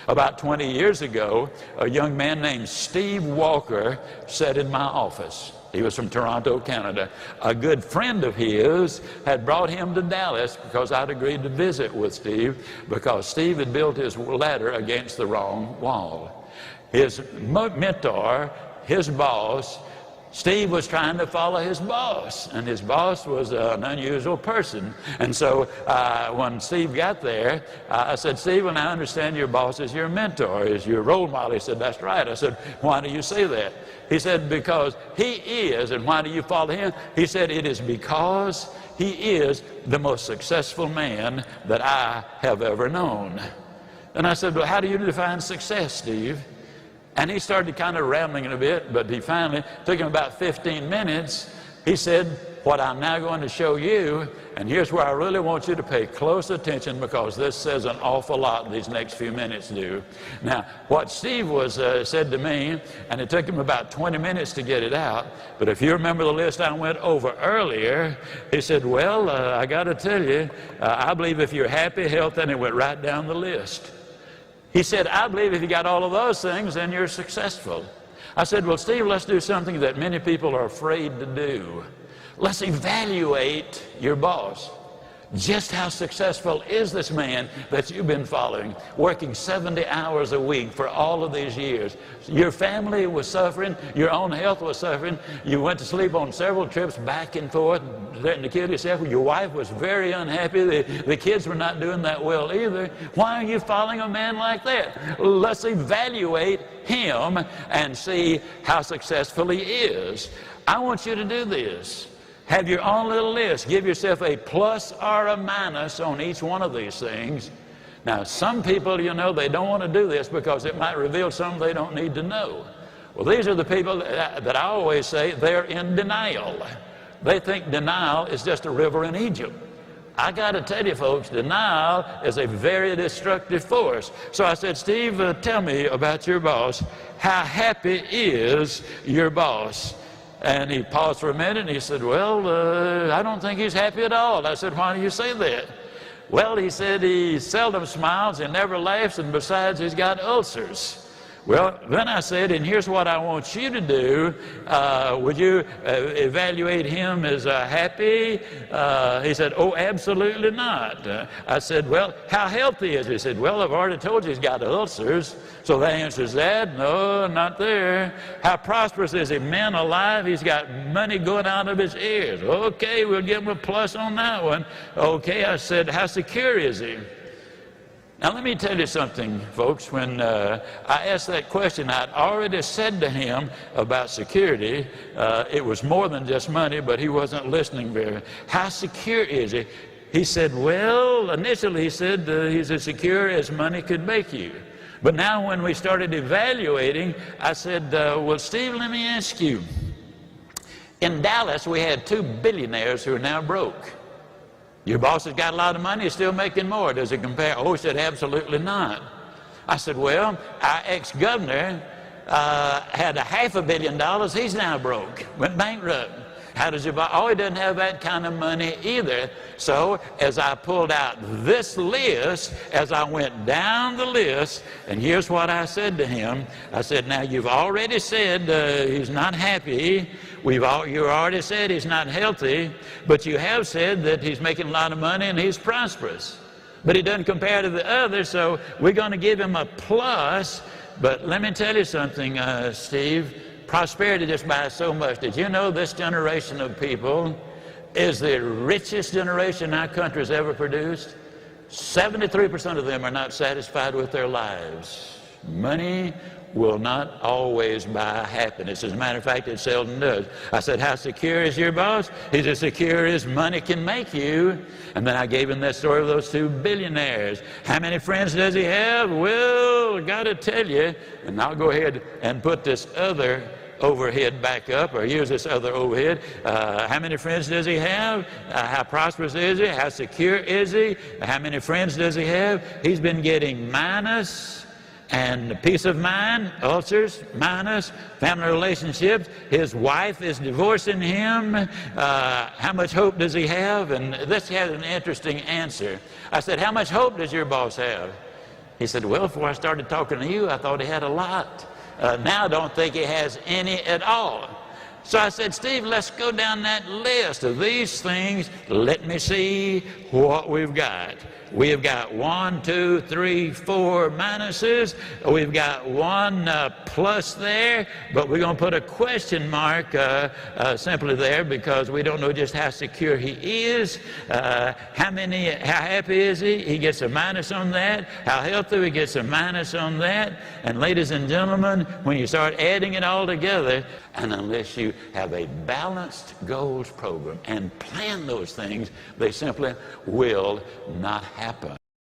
About 20 years ago, a young man named Steve Walker sat in my office. He was from Toronto, Canada. A good friend of his had brought him to Dallas because I'd agreed to visit with Steve, because Steve had built his ladder against the wrong wall. His mentor, his boss, Steve was trying to follow his boss, and his boss was an unusual person. And so when Steve got there, I said, Steve, and I understand your boss is your mentor, is your role model. He said, that's right. I said, why do you say that? He said, because he is. And why do you follow him? He said, it is because he is the most successful man that I have ever known. And I said, well, how do you define success, Steve? And he started kind of rambling a bit, but he finally, took him about 15 minutes. He said, what I'm now going to show you, and here's where I really want you to pay close attention, because this says an awful lot these next few minutes do. Now, what Steve said to me, and it took him about 20 minutes to get it out, but if you remember the list I went over earlier, he said, well, I got to tell you, I believe if you're happy, healthy, and it went right down the list. He said, I believe if you got all of those things, then you're successful. I said, well, Steve, let's do something that many people are afraid to do. Let's evaluate your boss. Just how successful is this man that you've been following, working 70 hours a week for all of these years? Your family was suffering. Your own health was suffering. You went to sleep on several trips back and forth, threatened to kill yourself. Your wife was very unhappy. The kids were not doing that well either. Why are you following a man like that? Let's evaluate him and see how successful he is. I want you to do this. Have your own little list. Give yourself a plus or a minus on each one of these things. Now, some people, you know, they don't want to do this because it might reveal something they don't need to know. Well, these are the people that I always say they're in denial. They think denial is just a river in Egypt. I got to tell you, folks, denial is a very destructive force. So I said, Steve, tell me about your boss. How happy is your boss? And he paused for a minute and he said, well, I don't think he's happy at all. I said, why do you say that? Well, he said he seldom smiles, he never laughs, and besides, he's got ulcers. Well, then I said, and here's what I want you to do. Would you evaluate him as happy? He said, oh, absolutely not. I said, well, how healthy is he? He said, well, I've already told you he's got ulcers. So that answers that. No, not there. How prosperous is he? Man alive, he's got money going out of his ears. Okay, we'll give him a plus on that one. Okay, I said, how secure is he? Now, let me tell you something, folks. When I asked that question, I'd already said to him about security. It was more than just money, but he wasn't listening very. How secure is he? He said, well, initially he said he's as secure as money could make you. But now when we started evaluating, I said, well, Steve, let me ask you. In Dallas, we had 2 billionaires who are now broke. Your boss has got a lot of money, he's still making more. Does it compare? Oh, he said, absolutely not. I said, well, our ex-governor had $500 million. He's now broke, went bankrupt. How does your boss? Oh, he doesn't have that kind of money either. So as I pulled out this list, as I went down the list, and here's what I said to him. I said, now you've already said he's not happy. You already said he's not healthy, but you have said that he's making a lot of money and he's prosperous. But he doesn't compare to the others, so we're going to give him a plus. But let me tell you something, Steve. Prosperity just buys so much. Did you know this generation of people is the richest generation our country has ever produced? 73% of them are not satisfied with their lives. Money will not always buy happiness. As a matter of fact, it seldom does. I said, how secure is your boss? He's as secure as money can make you. And then I gave him that story of those 2 billionaires. How many friends does he have? Well, I got to tell you, and I'll go ahead and put this other overhead back up, or use this other overhead. How many friends does he have? How prosperous is he? How secure is he? How many friends does he have? He's been getting minus, and peace of mind, ulcers, minus, family relationships. His wife is divorcing him. How much hope does he have? And this has an interesting answer. I said, how much hope does your boss have? He said, well, before I started talking to you, I thought he had a lot. Now I don't think he has any at all. So I said, Steve, let's go down that list of these things. Let me see what we've got. We've got 1, 2, 3, 4 minuses. We've got 1 plus there, but we're going to put a question mark simply there because we don't know just how secure he is. How happy is he? He gets a minus on that. How healthy? He gets a minus on that. And ladies and gentlemen, when you start adding it all together, and unless you have a balanced goals program and plan those things, they simply will not happen.